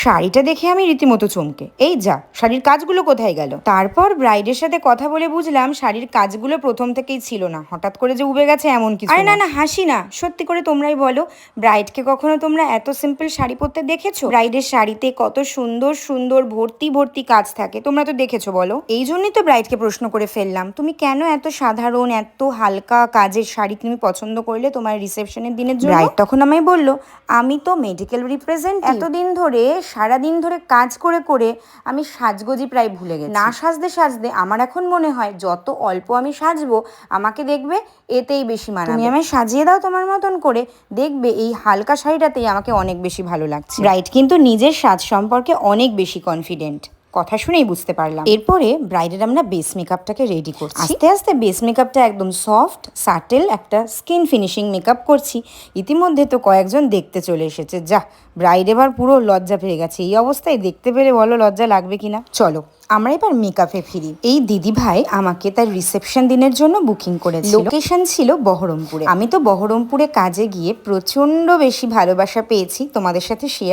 শাড়িটা দেখে আমি রীতিমতো চমকে, এই যা, শাড়ির কাজগুলো কোথায় গেল? তারপর ব্রাইডের সাথে কথা বলে বুঝলাম শাড়ির কাজগুলো প্রথম থেকেই ছিল না, হঠাৎ করে যে উবে গেছে এমন কিছু। আরে না না, হাসি না, সত্যি করে তোমরাই বলো, ব্রাইডকে কখনো তোমরা এত সিম্পল শাড়ি পরতে দেখেছো? ব্রাইডের শাড়িতে কত সুন্দর সুন্দর ভর্তি ভর্তি কাজ থাকে, তোমরা তো দেখেছো বলো? এই জন্যই তো ব্রাইডকে প্রশ্ন করে ফেললাম, তুমি কেন এত সাধারণ এত হালকা কাজের শাড়ি তুমি পছন্দ করলে তোমার রিসেপশনের দিনের জন্য? ব্রাইড তখন আমায় বলল, আমি তো মেডিকেল রিপ্রেজেন্টেটিভ, এতদিন ধরে সারাদিন ধরে কাজ করে করে আমি সাজগোজি প্রায় ভুলে গেছি। না সাজতে সাজতে আমার এখন মনে হয় যত অল্প আমি সাজবো আমাকে দেখবে এতেই বেশি মানাবে। তুমি আমায় সাজিয়ে দাও তোমার মতন করে, দেখবে এই হালকা শাড়িটাতেই আমাকে অনেক বেশি ভালো লাগছে। ব্রাইড কিন্তু নিজের সাজ সম্পর্কে অনেক বেশি কনফিডেন্ট, কথা শুনেই বুঝতে পারলাম। এরপরে ব্রাইডের আমরা বেস মেকআপটাকে রেডি করছি। আস্তে আস্তে বেস মেকআপটা একদম সফট সাটেল একটা স্কিন ফিনিশিং মেকআপ করছি। ইতিমধ্যে তো কয়েকজন দেখতে চলে এসেছে, যা ব্রাইড এবার পুরো লজ্জা পেয়ে গেছে। এই অবস্থায় দেখতে পেরে বলো লজ্জা লাগবে কিনা। চলো আমরা এবার মেকআপে ফিরি। এই দিদি ভাই আমাকে তার রিসেপশন দিনের জন্য বুকিং করেছিল। লোকেশন ছিল বহরমপুরে। আমি তো বহরমপুরে কাজে গিয়ে প্রচন্ড বেশি ভালোবাসা পেয়েছি, তোমাদের সাথে শেয়ার